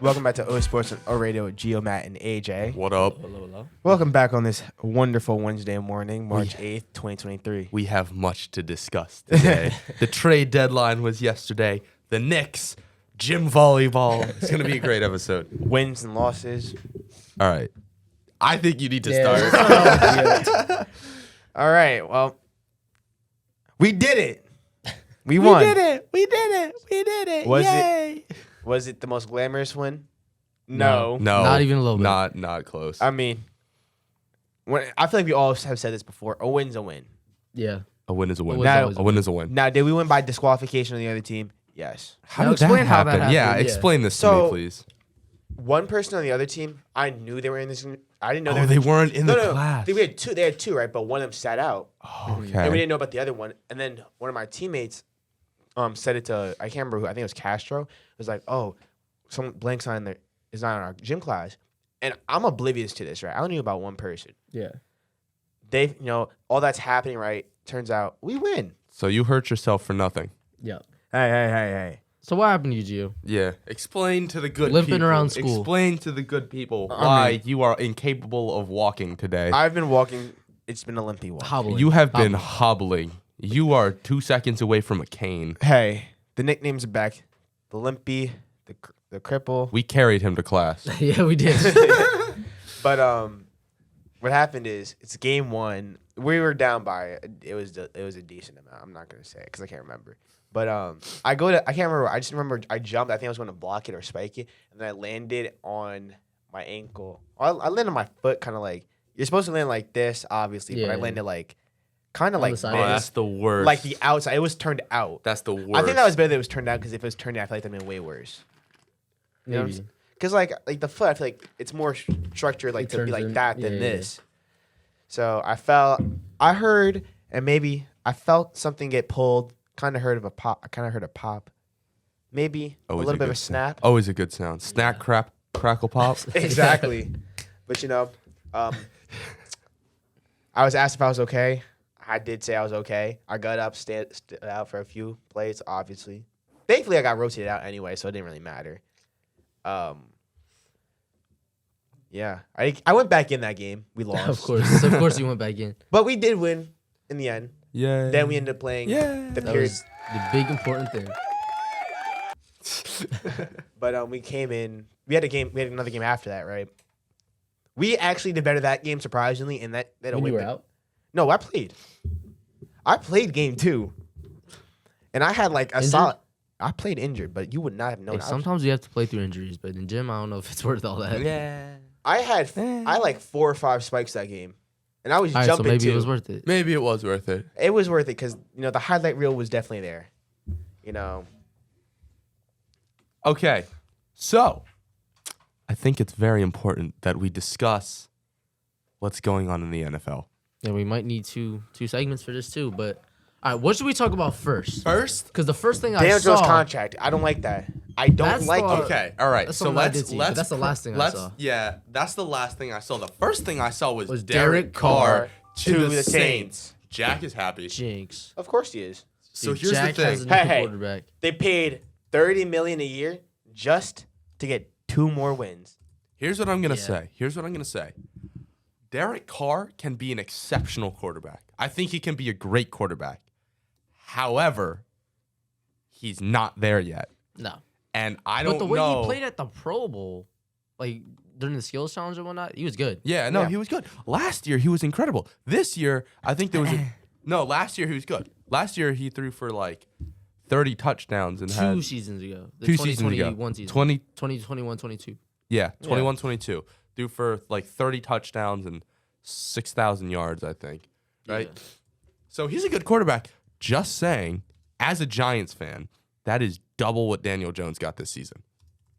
Welcome back to O Sports on O Radio with Gio, Matt, and AJ. What up? Hello. Welcome back on this wonderful Wednesday morning, March 8th, 2023. We have much to discuss today. The trade deadline was yesterday. The Knicks, gym volleyball. It's going to be a great episode. Wins and losses. All right. I think you need to Yeah. start. All right, well, we did it. We won. We did it. Was it the most glamorous win? No. No. Not even a little bit. Not close. I mean, I feel like we all have said this before. A win's a win. Yeah. A win is a win. Now- A win is a win. Now, did we win by disqualification on the other team? Yes. How Now did that explain how happen? that happened, Yeah, yeah. explain this to So- me, please. One person on the other team, I knew they were in this. I didn't know Oh, they weren't in the class. We had two. They had two, right? But one of them sat out. Oh, And we okay. didn't know about the other one. And then one of my teammates said it to, I can't remember who, I think it was Castro. It was like, oh, some blank sign there is not in our gym class. And I'm oblivious to this, right? I only knew about one person. Yeah. They, all that's happening, right? Turns out we win. So you hurt yourself for nothing. Yeah. Hey. So what happened to you, Gio? Yeah. Explain to the good Limping people. around school. Explain to the good people I why mean- you are incapable of walking today. I've been walking. It's been a limpy walk. Hobbling. You have been Hobbling. hobbling. You are 2 seconds away from a cane. Hey, the nicknames are back. The limpy, the cripple. We carried him to class. Yeah, we did. But what happened is it's game one. We were down by it was a decent amount. I'm not gonna say it because I can't remember. But I can't remember. I just remember I jumped. I think I was going to block it or spike it, and then I landed on my ankle. I landed on my foot, kind of like you're supposed to land like this, obviously. But I Yeah. landed like kind of On like the side. Oh, this, that's the worst. like the outside. It was turned out. That's the worst. I think that was better that it was turned out because if it was turned out, I feel like that'd been way worse. You know what I'm Maybe. saying? Because like the foot, I feel like it's more structured like It to be turns like in- that than yeah. this. So I heard, and maybe I felt something get pulled. Kind of heard a pop. Maybe Always a little bit of good a snap. Always a good sound. Snack, crap, crackle, pop. Exactly. But I was asked if I was okay. I did say I was okay. I got up, stood out for a few plays, obviously. Thankfully, I got rotated out anyway, so it didn't really matter. Yeah, I went back in that game. We lost. Of course you went back in. But we did win in the end. Yeah. Then we ended up playing Yeah. the That period. was the big important thing. But we came in. We had another game after that, right? We actually did better that game, surprisingly, and that When you were out? No, I played. I played game 2, and I had like a Injured? solid. I played injured, but you would not have known. Hey, sometimes you have to play through injuries, but in gym, I don't know if it's worth all that. Yeah. I like 4 or 5 spikes that game, and I was All right, so jumping maybe too. it was worth it. Maybe it was worth it. It was worth it because the highlight reel was definitely there. Okay. So, I think it's very important that we discuss what's going on in the NFL. Yeah, we might need two segments for this too. But all right, what should we talk about first? First? Because the first thing I Daniel Jones saw. contract. I don't like that. I don't That's like the- it. Okay. All right. That's So something I let's did see, but that's the last thing I saw. Yeah, that's the last thing I saw. The first thing I saw was, Was Derek Derek Carr Carr to the Saints. Jack is happy. Jinx. Of course he is. So Dude, here's Jack the has thing. a new Hey. quarterback. They paid $30 million a year just to get 2 more wins. Here's what I'm gonna Yeah. say. Derek Carr can be an exceptional quarterback. I think he can be a great quarterback. However, he's not there yet. No. And I But don't the way know. he played at the Pro Bowl, like during the skills challenge and whatnot, he was good. Yeah, no, Yeah. he was good. Last year, he was incredible. This year, I think there was no, last year he was good. Last year, he threw for like 30 touchdowns and had 2 seasons ago. The 2 seasons ago. 2021 season. 20, 22. yeah, 21, 22. Threw for like 30 touchdowns and 6,000 yards, I think. Right? Yeah. So he's a good quarterback. Just saying, as a Giants fan, that is double what Daniel Jones got this season.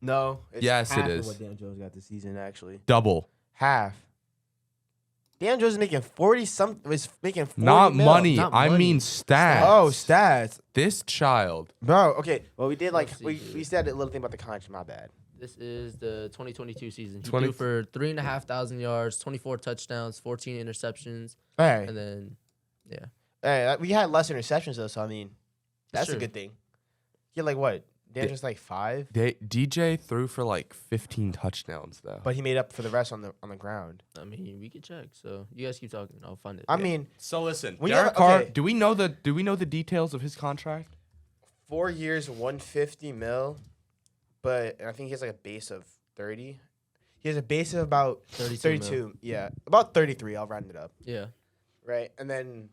No. It's Yes, it half is. Of what Daniel Jones got this season, actually. Double. Half. Daniel Jones is making 40 was making 40 Not mil. money. Not I money. mean stats. Oh, stats. This child. Bro, okay. Well, we did Let's see we here. said a little thing about the contract. My bad. This is the 2022 season. He 20 threw for 3,500 yards, 24 touchdowns, 14 interceptions, Hey, and then hey, we had less interceptions though, so I mean, that's a true. good thing. He had like what? Daniel's like 5, DJ threw for like 15 touchdowns though. but he made up for the rest on the ground. I mean, we could check. So you guys keep talking. I'll find it. I mean, So listen, When you Derek have- Carr. okay. Do we know the details of his contract? 4 years, 150 mil, but I think he has like a base of 30. He has a base of about 32. Yeah, about 33. I'll round it up. yeah, Right, and then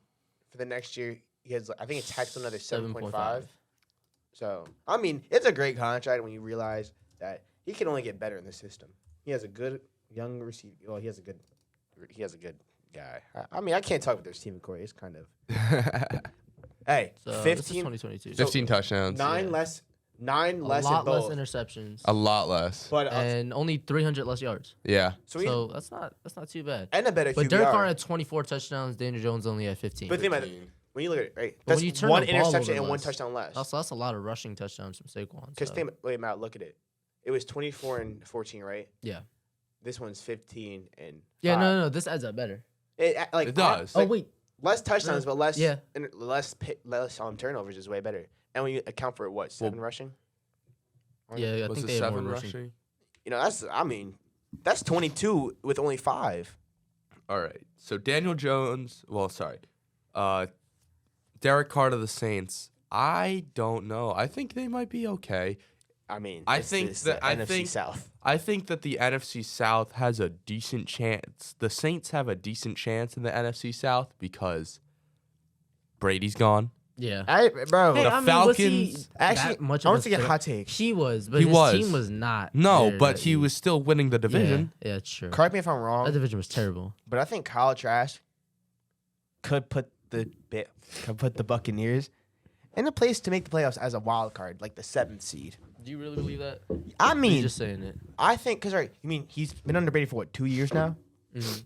for the next year, he has I think it's taxed another 7.5. So I mean, it's a great contract when you realize that he can only get better in the system. He has a good young receiver. Well, he has a good guy. I mean, I can't talk with their Stephen Corey. It's kind of hey, So this is 15, 2022. 15 touchdowns. nine less a in lot both. less interceptions A lot less. But and only 300 less yards. Yeah. so, he, So that's not too bad. and a better But QBR. Derek Carr had 24 touchdowns. Daniel Jones only had 15. But think about it. When you look at it, right? But That's when you turn one the ball interception over and one less. touchdown less. Also, that's a lot of rushing touchdowns from Saquon. Because So. wait, Matt, look at it. It was 24 and 14, right? Yeah. This one's 15 and Yeah, 5. no. This adds up better. Like It does. Oh like, wait, less touchdowns, but less Yeah. and less turnovers is way better. And when you account for what 7 rushing, yeah, I Was think it they had 7 more rushing. rushing? you know that's 22 with only 5. All right. So Daniel Jones. Well, sorry. Derek Carr to the Saints. I don't know. I think they might be okay. I mean, I this think is that- the I NFC think- South. I think that the NFC South has a decent chance. The Saints have a decent chance in the NFC South because Brady's gone. Yeah. Bro, Hey, The I mean, was he Falcons- actually, that much I of want a to get a threat? hot take. He was, but He his was. team was not. No, there but that he was still winning the division. Yeah, it's true. Correct me if I'm That wrong, division was terrible. but I think Kyle Trask could put the Buccaneers in a place to make the playoffs as a wild card, like the 7th seed. Do you really believe that? I Or you mean, just saying it. I think because you mean he's been under Brady for what 2 years now? Mhm.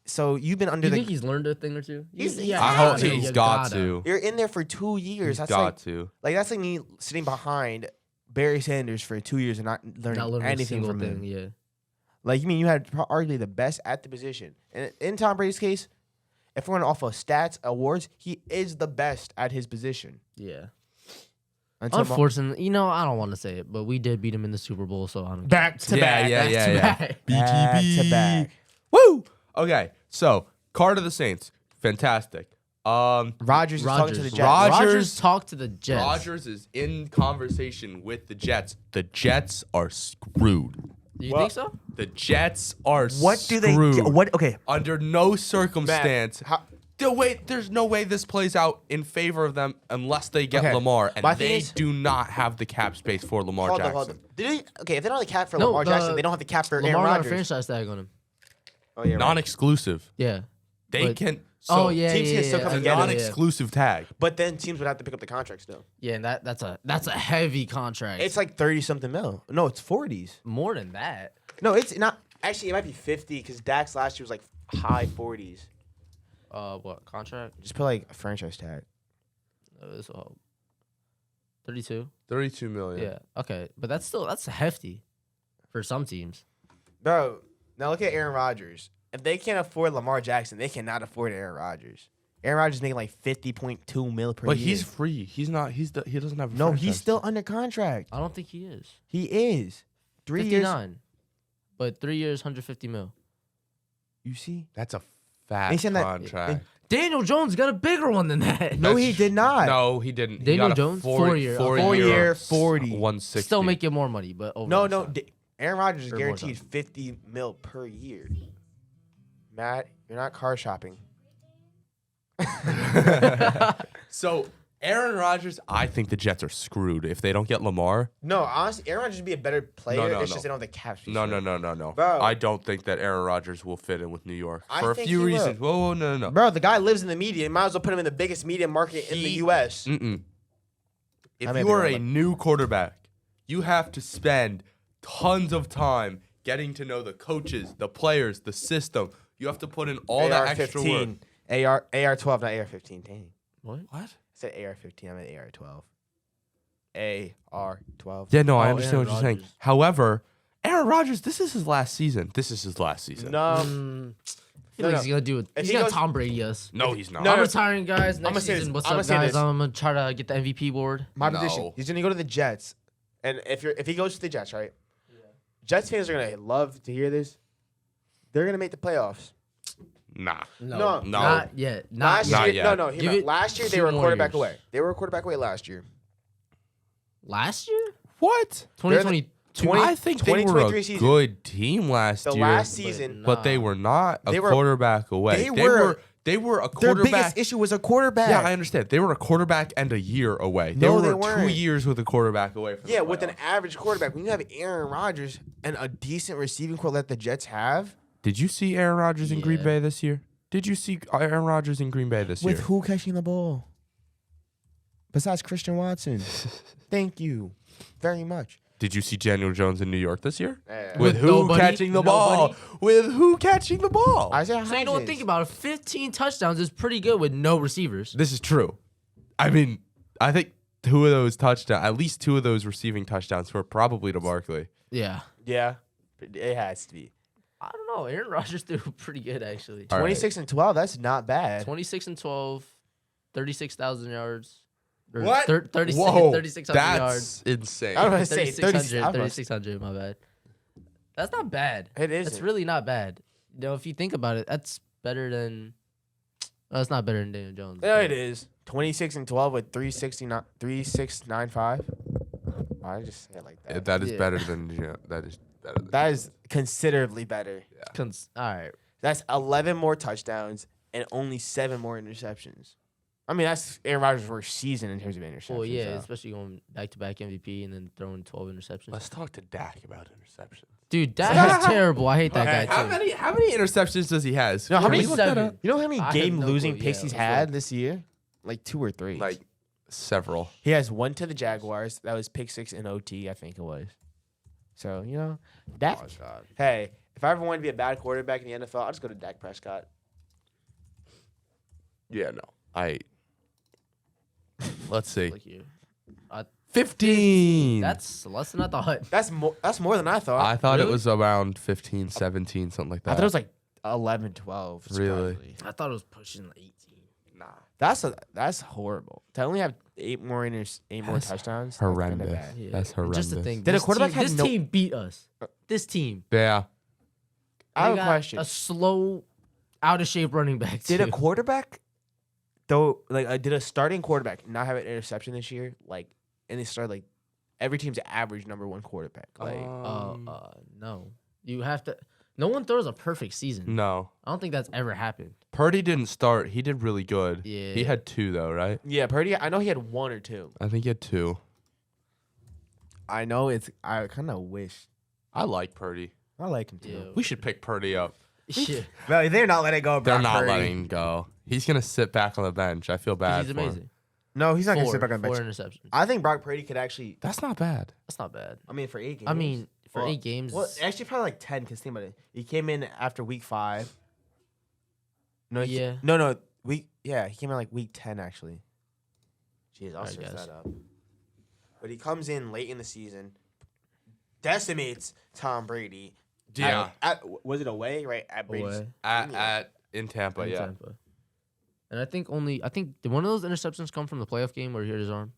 So you've been Do under you the. think he's learned a thing or two? He's- Yeah, I Yeah, hope you he's got to. You're in there for 2 years. He's That's got like to. that's like me sitting behind Barry Sanders for 2 years and not learning, Not learning a anything single from thing. him. Yeah. Like you mean you had arguably the best at the position, and in Tom Brady's case, if we're going off of stats awards, he is the best at his position. Yeah. Until Unfortunately, I don't want to say it, but we did beat him in the Super Bowl, so I don't. back to back, Yeah, back yeah, to yeah. back. back to back. Woo! Okay, so Carr to the Saints. Fantastic. Rodgers is talking to the Jets. Rodgers- talked to the Jets. Rodgers is in conversation with the Jets. The Jets are screwed. Do you Well- think so? The Jets are What do they? screwed. What? Okay, Under no circumstance. how- There's no way this plays out in favor of them unless they get Okay, Lamar, and my thing they is- do not have the cap space for Lamar hold Jackson. on, hold on. Okay, if they don't have the cap for No, Lamar Jackson, the- they don't have the cap for Lamar Aaron got a Rodgers. franchise tag on him. Oh yeah, right. Non-exclusive. Yeah. They But- can. Oh so yeah, teams yeah, can still yeah. come It's a together. non-exclusive tag. But then teams would have to pick up the contracts though. Yeah, and that's a heavy contract. It's like 30 something mil. No, it's 40s. more than that. No, it's not. Actually, it might be 50 because Dax last year was like high 40s. What contract? Just put like a franchise tag. It's 32. 32 million. Yeah. Okay, but that's hefty for some teams. Bro, now look at Aaron Rodgers. If they can't afford Lamar Jackson, they cannot afford Aaron Rodgers. Aaron Rodgers is making like 50.2 mil per But year. he's free. He's not. He doesn't have. A no, franchise he's still under contract. I don't think he is. He is 3 years. 59. But 3 years, 150 mil. You see? That's a fat They said that- contract. Daniel Jones got a bigger one than that. No, he did not. No, he didn't. He Daniel got a Jones? 4-year, 4-year, 40. 160. Still making more money, but over. No, no. Aaron Rodgers is Or more guaranteed 50 mil per year. Matt, you're not car shopping. So Aaron Rodgers, I think the Jets are screwed if they don't get Lamar. No, honestly, Aaron Rodgers would be a better player. no, It's no. just they don't have the cap space. No, for no, him. no. Bro. I don't think that Aaron Rodgers will fit in with New York I for a think few he will. reasons. Whoa, no. Bro, the guy lives in the media. You might as well put him in the biggest media market in the He- U.S. Mm-mm. If I may you be are wrong, a but- new quarterback, you have to spend tons of time getting to know the coaches, the players, the system. You have to put in all that extra work. AR-12, not AR-15. Dang. What? What? I said AR-15. I meant AR-12. AR-12. Yeah, no, I Oh, understand Aaron what you're saying. Rodgers. However, Aaron Rodgers, this is his last season. No. feel like he's gonna do it. If He's he gonna goes- Tom Brady us. No, he's not. No, I'm no. retiring, guys. I'ma Next say season, this. what's I'ma up, say guys? this. I'm gonna try to get the MVP award. My No. prediction. He's gonna go to the Jets, and if he goes to the Jets, right? Jets fans are gonna love to hear this. They're gonna make the playoffs. Nah. No. Not yet. Not Last yet. Not year, yet. no. Give it Last year they 2 were a more quarterback years. away. They were a quarterback away last year. Last year, What? 2022. 20 I think they were a 2023 season. good team last The year. last season, but they were not a They were- quarterback away. they were- They were a their quarterback. biggest issue was a quarterback. Yeah, I understand. They were a quarterback and a year away. No, they they were 2 weren't. years with a quarterback away from Yeah, the with an playoffs. average quarterback, when you have Aaron Rodgers and a decent receiving core that the Jets have, Did you see Aaron Rodgers in Green Yeah. Bay this year? Did you see Aaron Rodgers in Green Bay this year? who catching the ball? Besides Christian Watson. Thank you very much. Did you see Daniel Jones in New York this year? Yeah. With who nobody? catching the ball? With who catching the ball? Isaiah So you don't Hodgins. think about it. 15 touchdowns is pretty good with no receivers. This is true. I mean, I think two of those touchdowns, at least two of those receiving touchdowns, were probably to Barkley. Yeah. Yeah, it has to be. I don't know. Aaron Rodgers threw pretty good actually. All right. 26 and 12, that's not bad. 26 and 12, 36,000 yards. Or What? 36, Whoa, 3,600 yards. that's insane. I was gonna say 3,600, 30. 3,600, my bad. That's not bad. It That's isn't. really not bad. You know, if you think about it, that's better than. Well, it's not better than Daniel Jones. Yeah, but- it is. 26 and 12 with 3,695. Why did I just say it like that? That is Yeah. better than that is better than That is considerably better. All right. That's 11 more touchdowns and only 7 more interceptions. I mean, that's Aaron Rodgers' worst season in terms of interceptions. Well, yeah, so. especially going back to back MVP and then throwing 12 interceptions. Let's talk to Dak about interceptions. Dude, that is terrible. I hate that guy How too. many interceptions does he has? You know how Can many- we look that 27. up? You know how many I have game-losing no clue. picks Yeah, he's let's had look. this year? Like 2 or 3. Like several. He has one to the Jaguars. That was pick 6 in OT, I think it was. So, you know, Dak. Oh, God. Hey, if I ever wanted to be a bad quarterback in the NFL, I'll just go to Dak Prescott. Yeah, no. Let's see. Look here. 15. That's less than I thought. That's more than I thought. I thought it Really? was around 15, 17, something like that. I thought it was like 11, 12. Really? surprisingly. I thought it was pushing like 18. nah. That's horrible. To only have 8 more That's touchdowns. that's kinda Horrendous. bad. Yeah. That's Just horrendous. the thing. Did a this quarterback team, have this no- team beat us. This team. Yeah. I have They a got question. A slow, out of shape running back. Did a too. quarterback, though, like did a starting quarterback not have an interception this year? Like, and they started like every team's average number 1 quarterback. Like, No. You have to. No one throws a perfect season. No. I don't think that's ever happened. Purdy didn't start. He did really good. Yeah. He had 2 though, right? yeah, Purdy. I know he had 1 or 2. I think he had 2. I know it's. I kind of wish. I like Purdy. I like him Yeah. We should pick Purdy up. Shit. No, they're not letting go. Of They're Brock not Purdy. letting him go. He's gonna sit back on the bench. I feel bad He's for him. amazing. No, he's not gonna Four sit back on the bench. interceptions. I think Brock Purdy could actually. That's not bad. That's not bad. I mean, for 8 games. I mean, for Well, 8 games. Well, actually, probably like 10. Cause think about it. He came in after week 5. No. Yeah. No. Yeah, he came in like week 10 actually. Jeez, I'll I search guess. that up. But he comes in late in the season, decimates Tom Brady. Yeah. Was it away? Right at Brady's. Away. In Tampa, in yeah. Tampa. And I think did one of those interceptions come from the playoff game where he hit his arm?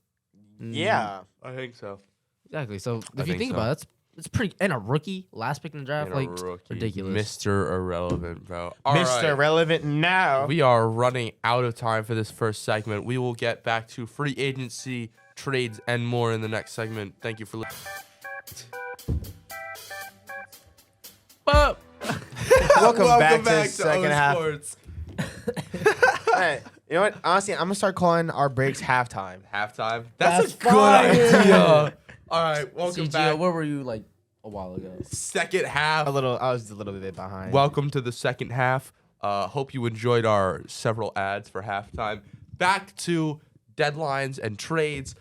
Yeah. I think so. Exactly. So if you think think so. about it, it's pretty. And a rookie, last pick in the draft, And a like rookie. ridiculous. Mr. Irrelevant, bro. All Mr. right. Relevant now. We are running out of time for this first segment. We will get back to free agency, trades, and more in the next segment. Thank you for listening. Welcome back to second half. Sports. Hey, you know what? Honestly, I'm gonna start calling our breaks halftime. Halftime. That's a good fire. idea. All right, welcome CGO, back. where were you like a while ago? Second half. I was a little bit behind. Welcome to the second half. Hope you enjoyed our several ads for halftime. Back to deadlines and trades.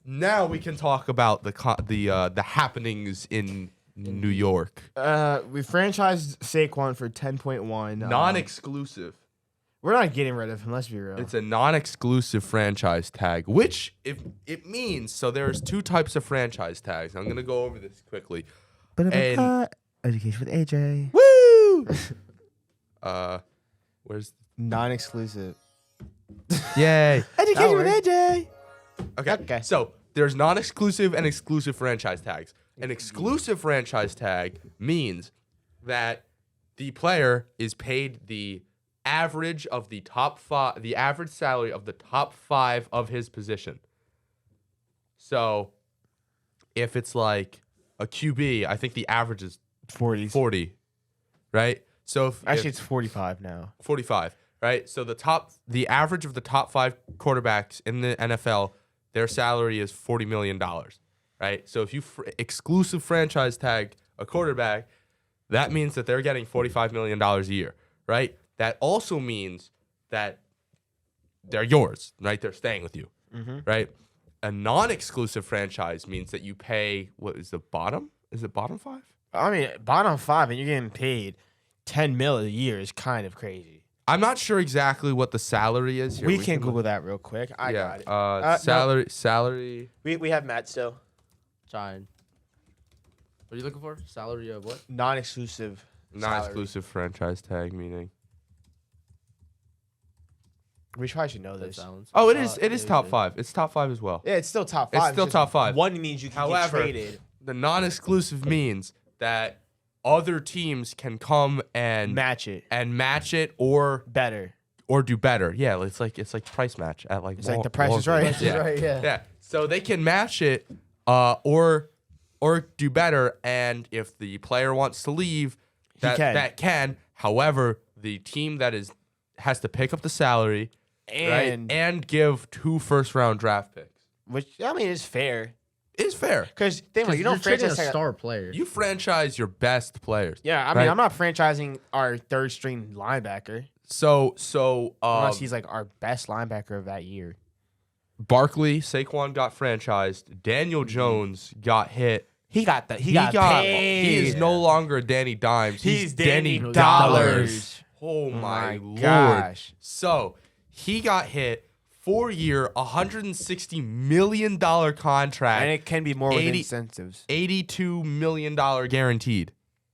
Now we can talk about the happenings in New York. We franchised Saquon for 10.1. Non-exclusive. We're not getting rid of him. Let's be real. It's a non-exclusive franchise tag, which if it means so there's 2 types of franchise tags. I'm gonna go over this quickly. And Education with AJ. woo! Where's Non-exclusive. Yay? Education with works. AJ. Okay. Okay. So there's non-exclusive and exclusive franchise tags. An exclusive franchise tag means that the player is paid the average of the top five, the average salary of the top 5 of his position. So if it's like a QB, I think the average is 40, right? So if Actually, it's 45 now. 45, right? So the average of the top 5 quarterbacks in the NFL, their salary is $40 million, right? So if you exclusive franchise tag a quarterback, that means that they're getting $45 million a year, right? That also means that they're yours, right? They're staying with you, right? A non-exclusive franchise means that you pay, what is the bottom? Is it bottom 5? I mean, bottom 5, and you're getting paid 10 mil a year is kind of crazy. I'm not sure exactly what the salary is here. We can Google that real quick. I got it. Salary. No. Salary. We have Matt still. Trying. What are you looking for? Salary of what? Non-exclusive. Non-exclusive franchise tag meaning. We probably should know Dead this. silence. Oh, it is. It is Yeah, top yeah. 5. It's top 5 as well. Yeah, it's still top It's 5. still just top 5. One means you can However, get traded. the non-exclusive means that other teams can come and Match it. or Better. do better. Yeah, it's like price match at like. It's like the Price is Right. Price is Right, yeah. Yeah. So they can match it, or do better, and if the player wants to leave, that can. However, the team that has to pick up the salary and give 2 first-round draft picks. Which, I mean, is fair. Is fair. Because You're you don't trading a franchise tag. star player. You franchise your best players. Yeah, I mean, right? I'm not franchising our third string linebacker So unless he's like our best linebacker of that year. Barkley, Saquon got franchised. Daniel Jones got hit. He got He is no longer Danny Dimes. He's Danny Danny Dollars. Dollars. Oh my lord. gosh. So he got hit 4-year, $160 million contract. And it can be more with 80 incentives. $82 million guaranteed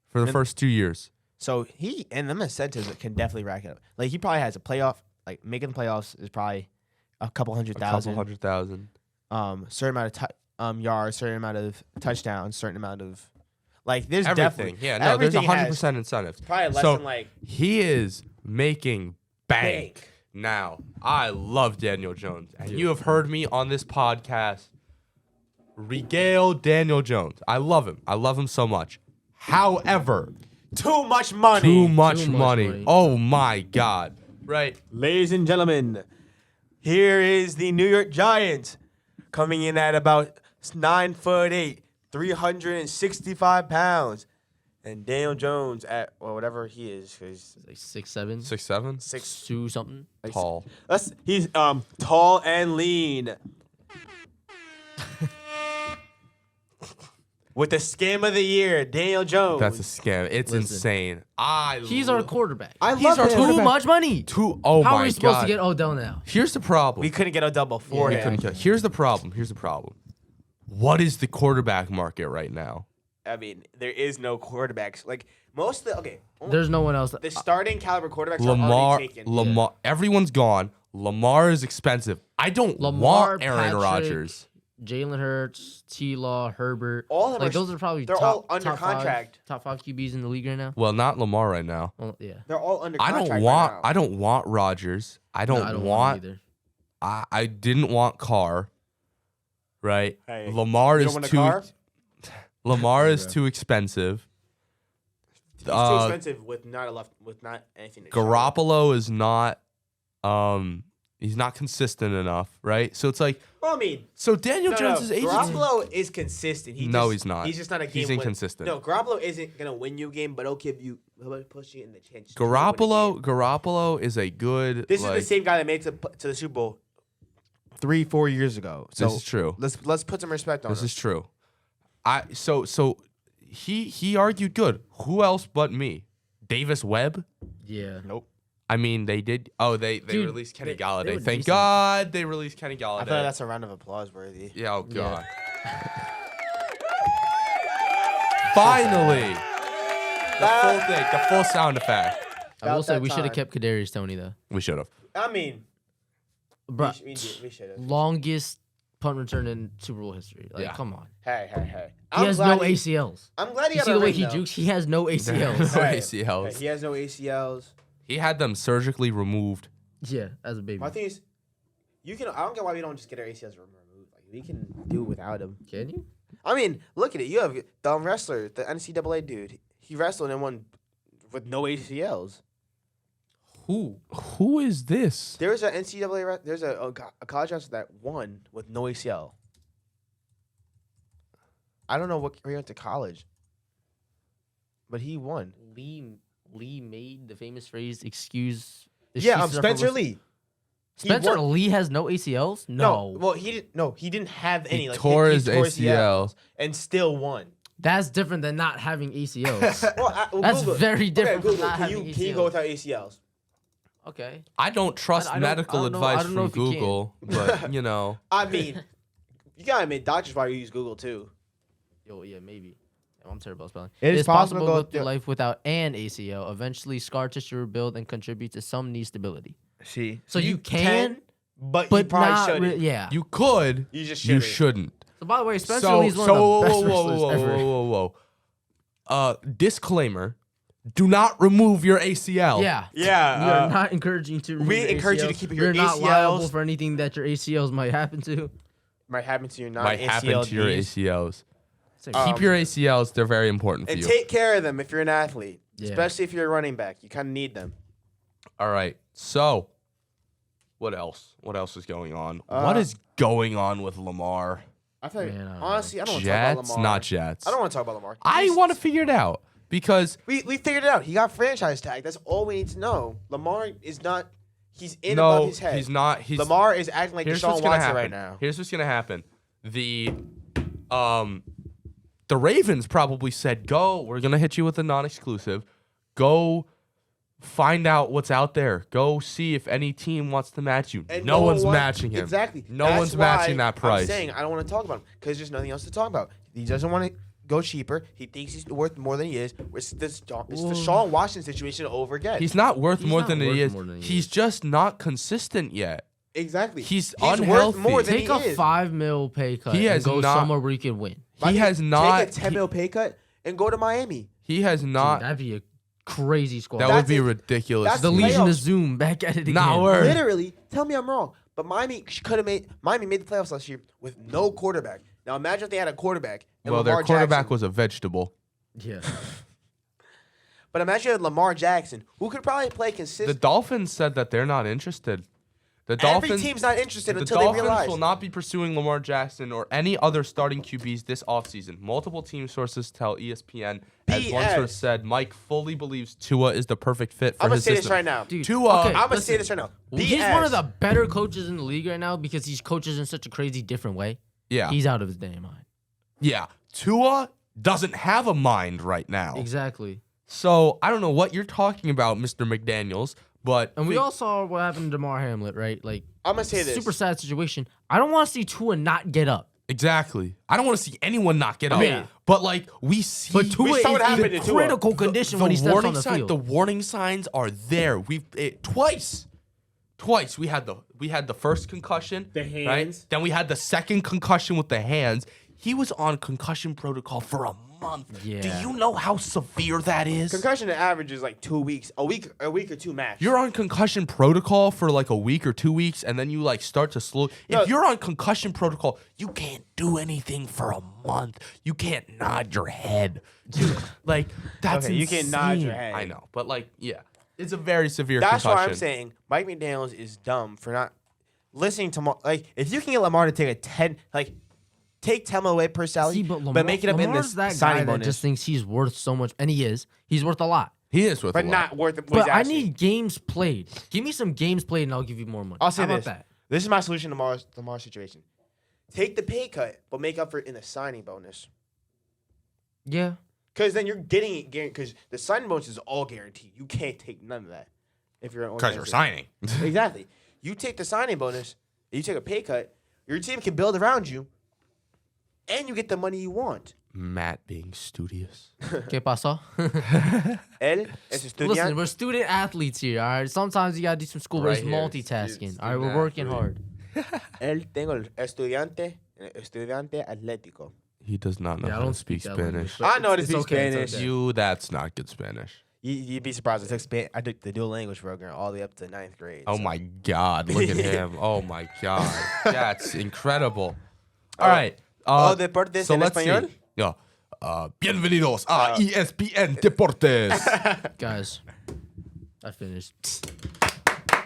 for the first 2 years. So and them incentives can definitely rack it up. Like he probably has a playoff, like making the playoffs is probably a couple hundred A thousand. couple $100,000. Certain amount of yards, certain amount of touchdowns, certain amount of like there's Everything. definitely Yeah, no, there's everything has 100% incentives. probably less So than like he is making bank. bank. Now, I love Daniel Jones, and you have heard me on this podcast regale Daniel Jones. I love him. I love him so much. However, Too much money. too much Too much money. money. Oh my God. Right. Ladies and gentlemen, here is the New York Giants coming in at about 9'8", 365 pounds. And Daniel Jones at whatever he is, because Like 6'7", 6'7", 2 something. tall. he's tall and lean. With the scam of the year, Daniel Jones. That's a scam. It's Listen. insane. He's our quarterback. I He's love our him. too much money. Oh How my are we supposed God. to get Odell now? Here's the problem. We couldn't get Odell before. Yeah, him. Here's the problem. What is the quarterback market right now? I mean, there is no quarterbacks. Like most of the There's no one else. the starting caliber quarterbacks are already taken. Lamar, everyone's gone. Lamar is expensive. I don't Lamar, want Aaron Patrick, Rodgers. Jalen Hurts, T-Law, Herbert. All of them like are- those are probably they're top, all under top contract. top 5 QBs in the league right now. Well, not Lamar right now. Well, yeah. They're all under I contract. don't want Rodgers. I No, don't, I don't want. him either. I didn't want Carr. Right. Hey, Lamar you is don't want a too. car? Lamar is Yeah. too expensive. He's too expensive with not anything. To show. Garoppolo is not. He's not consistent enough, right? So it's like, Well, I mean, so Daniel Jones' agency. Garoppolo is consistent. No, he's not. He's just not a game. He's winner. inconsistent. No, Garoppolo isn't gonna win you a game, but he'll push you in the chance. to win a game. Garoppolo is a good. This is like, the same guy that made it to the Super Bowl 3-4 years ago. So This is true. Let's put some respect on This him. is true. So he argued good. Who else but me? Davis Webb. Yeah. Nope. I mean, they did. Oh, they Dude, released Kenny they Galladay. were Thank decent. God they released Kenny Galladay. I thought that's a round of applause worthy. Yeah. Oh Yeah. God. Finally, the full thing, the full sound effect. I will About say that we should have time. kept Kadarius Toney though. We should have. I mean, Bro, we should have. longest punt return in Super Bowl history. Like, Yeah. come on. Hey. He has no he, ACLs. I'm glad he You got see a the way ring, he though. jukes? He has no ACLs. No Hey, ACLs. hey, he has no ACLs. He had them surgically removed. Yeah, as a baby. My thing is, I don't get why we don't just get our ACLs removed. Like we can do without him. Can you? I mean, look at it. You have the wrestler, the NCAA dude. He wrestled and won with no ACLs. Who is this? There's an NCAA. There's a college wrestler that won with no ACL. I don't know where he went to college, but he won. Lee made the famous phrase, excuse. Yeah, excuses are for Spencer listeners. Lee. He Spencer won- Lee has no ACLs? No. Well, he didn't. No, he didn't have any. He Like tore his tore ACL. and still won. That's different than not having ACLs. Well, That's Google it. very different Okay, from Google. not Can having you go ACLs. without ACLs? Okay. I don't trust I don't- medical I don't know- advice I don't know from if you can. Google, but you know. I mean, you gotta admit, doctors probably use Google too. Yo, yeah, maybe. I'm terrible at spelling. It is possible to go live through through- life without an ACL. Eventually, scar tissue rebuild and contribute to some knee stability. See, So you can, but you but probably not shouldn't. yeah. You could. You just You shouldn't. shouldn't. So by the way, Spencer So, Lee's one so of the best whoa, wrestlers whoa, ever. whoa. Disclaimer: do not remove your ACL. Yeah. Yeah, We are not encouraging you to remove we your encourage you to ACLs. keep your We're not liable ACLs. for anything that your ACLs might happen to. might happen to your non Might happen to your knees. ACLs. Say, Keep your ACLs; they're very important for And you. take care of them if you're an athlete, Yeah. especially if you're a running back. You kind of need them. All right. So, what else? What else is going on? Uh, what is going on with Lamar? I feel like, Man, I don't honestly, I don't want to talk about Jets, Lamar. not Jets. I don't want to talk about Lamar. I want to figure it out because We figured it out. He got franchise tag. That's all we need to know. Lamar is not. He's in no, above his head. he's not. He's Lamar is acting like here's Deshaun what's gonna Watson happen right now. Here's what's gonna happen. The Ravens probably said, "Go. We're gonna hit you with a non-exclusive. Go find out what's out there. Go see if any team wants to match you. And no one's one- matching him. Exactly. No That's one's matching why that price. I'm saying I don't want to talk about him because there's nothing else to talk about. He doesn't want to go cheaper. He thinks he's worth more than he is. It's the Sean Washington situation over again. He's not worth He's more not than he worth is. more than he He's is. just not consistent yet. exactly. He's worth unhealthy. more than Take he a is. $5 million pay cut He has and go not- somewhere where you can win. Why He can't has you not. take a 10 mil pay cut and go to Miami. He has Dude, not. that'd be a crazy squad. That would That's be it. ridiculous. That's the the Legion playoffs. of Zoom back at it again. Nah, word. Literally, tell me I'm wrong. But Miami made the playoffs last year with no quarterback. Now imagine if they had a quarterback. And Well, their Lamar quarterback Jackson. was a vegetable. Yeah. But imagine if Lamar Jackson, who could probably play The consistent. Dolphins said that they're not interested. The Every Dolphins. team's not interested The until Dolphins they realize. will not be pursuing Lamar Jackson or any other starting QBs this offseason. Multiple team sources tell E ESPN, as one BS. source said, Mike fully believes Tua is the perfect fit for I'm gonna his say this system. right now. Dude, Tua- okay, I'm gonna listen. say this right now. He's BS. one of the better coaches in the league right now because he coaches in such a crazy different way. Yeah. He's out of his damn mind. Yeah. Tua doesn't have a mind right now. Exactly. So I don't know what you're talking about, Mr. McDaniels, but And we all saw what happened to DeMar Hamlet, right? Like, I'm gonna say this. super sad situation. I don't want to see Tua not get up. Exactly. I don't want to see anyone not get up. Yeah. But like we see But Tua is saw what happened in to Tua. critical condition when he steps on the sign- field. The warning signs are there. We've twice we had the first concussion, The right? hands. Then we had the second concussion with the hands. He was on concussion protocol for a month. Yeah. Do you know how severe that is? Concussion average is like 2 weeks, a week or two max. You're on concussion protocol for like a week or 2 weeks, and then you like start to slow. No. If you're on concussion protocol, you can't do anything for a month. You can't nod your head. Dude, like that's Okay, you can't nod your insane. head. I know, but like, yeah, it's a very severe That's concussion. why I'm saying Mike McDaniels is dumb for not listening to if you can get Lamar to take a 10 take 10 away per salary, See, but Lamar, make it up in Lamar's this that signing guy that bonus. just thinks he's worth so much, and he is. He's worth a lot. He is with but a lot. not worth it. But I need games played. Give me some games played, and I'll give you more money. I'll say How about this. that? This is my solution to Lamar's situation. Take the pay cut, but make up for it in the signing bonus. Yeah. Because then you're getting it because the signing bonus is all guaranteed. You can't take none of that if you're an Because you're organization. signing. Exactly. You take the signing bonus, you take a pay cut, your team can build around you, and you get the money you want. Matt being studious. ¿Qué pasó? Él es Listen, estudiante. we're student athletes here, all right? Sometimes you gotta do some school, but it's Right here, multitasking. student All right, we're working athlete. hard. Él tengo el estudiante atlético. He does not know Yeah, I how to don't speak speak that language, Spanish. but I know to it's speak okay, it's Spanish. okay. You, that's not good Spanish. You'd be surprised. I took the dual language program all the way up to 9th grade. Oh so- my God, look at him. Oh my God. That's incredible. All right. deportes so en let's español? see. Yeah. Bienvenidos a ESPN Deportes. Guys, I finished.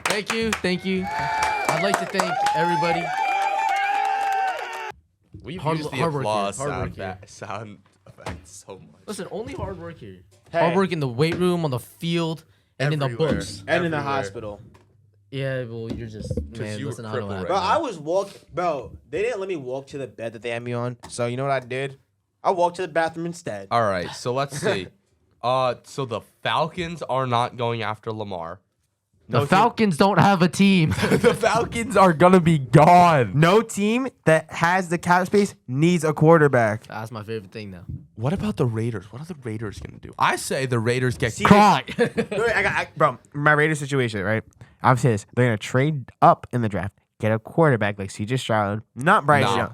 Thank you. I'd like to thank everybody. We've Hard- used the hard work here, applause hard sound, work here. sound effects so much. Listen, only hard work here. Hey. Hard work in the weight room, on the field, and in the Everywhere. books. And in the Everywhere. hospital. Yeah, well, you're just man. you were Listen, I don't know what crippled Bro, happened. I was walking. Bro, they didn't let me walk to the bed that they had me on. So you know what I did? I walked to the bathroom instead. All right, so let's see. So the Falcons are not going after Lamar. The Falcons don't have a team. The Falcons are gonna be gone. No team that has the cap space needs a quarterback. That's my favorite thing now. What about the Raiders? What are the Raiders gonna do? I say the Raiders get Cry. Bro, my Raiders situation, right? I'm saying this. They're gonna trade up in the draft, get a quarterback like CJ Stroud, not Bryce Young.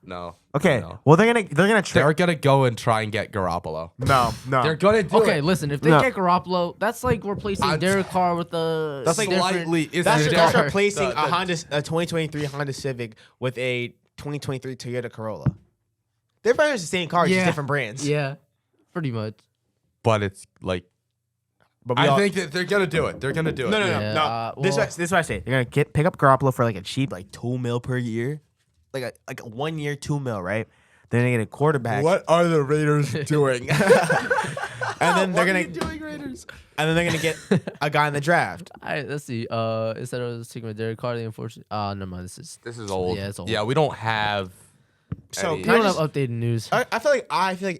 No. Okay, No. well they're gonna They're trade. gonna go and try and get Garoppolo. No. They're gonna do Okay, it. listen. If they No. get Garoppolo, that's like replacing I'm- Derek Carr with a. That's like different- slightly. It's That's Derek- replacing the- a 2023 Honda Civic with a 2023 Toyota Corolla. They're probably the same car, just different brands. Yeah, pretty much. But it's like But we I all- think that they're gonna do it. They're gonna do it. no. Yeah, This well- is what I say. They're gonna pick up Garoppolo for like a cheap, like $2 million per year, like a 1 year $2 million, right? Then they get a quarterback. What are the Raiders doing? And then they're What are gonna you doing, Raiders? and then they're gonna get a guy in the draft. All right, let's see. Instead of sticking with Derek Carr, unfortunately. Never mind. This This is old. Yeah, it's old. Yeah, we don't have. So any- we don't have updated news. I feel like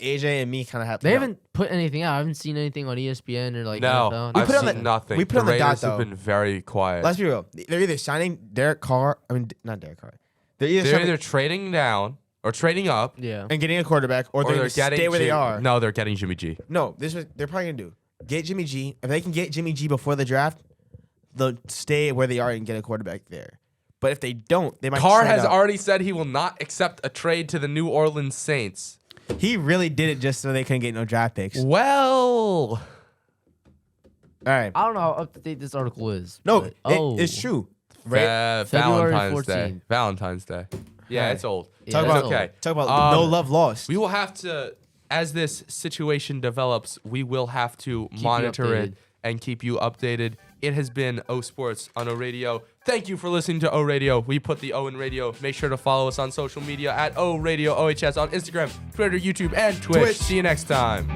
AJ and me kind of have. They haven't put anything out. I haven't seen anything on ESPN or like No, NFL. We I've put on seen the- nothing. we put the on the dot, Raiders have though. been very quiet. Let's be real. They're either signing Derek Carr. I mean, not Derek Carr. They're either, They're signing- either trading down or trading up, Yeah. and getting a quarterback, or they're, or they're gonna getting stay where they Jim- are. No, they're getting Jimmy G. No, this is what they're probably gonna do. Get Jimmy G. If they can get Jimmy G before the draft, they'll stay where they are and get a quarterback there. But if they don't, they might. Carr trade has up. already said he will not accept a trade to the New Orleans Saints. He really did it just so they couldn't get no draft picks. All Well, right. I don't know how up to date this article is. No, but- it's true. Right? February Valentine's Day. 14th. Valentine's Day. Yeah, Right. it's old. Yeah, Talk that's about old. okay. Talk about no Um, love lost. We will have to, as this situation develops, we will have to you monitor it updated. and keep you updated. It has been O Sports on O Radio. Thank you for listening to O Radio. We put the O in radio. Make sure to follow us on social media at O Radio OHS on Instagram, Twitter, YouTube, and Twitch. See you next time.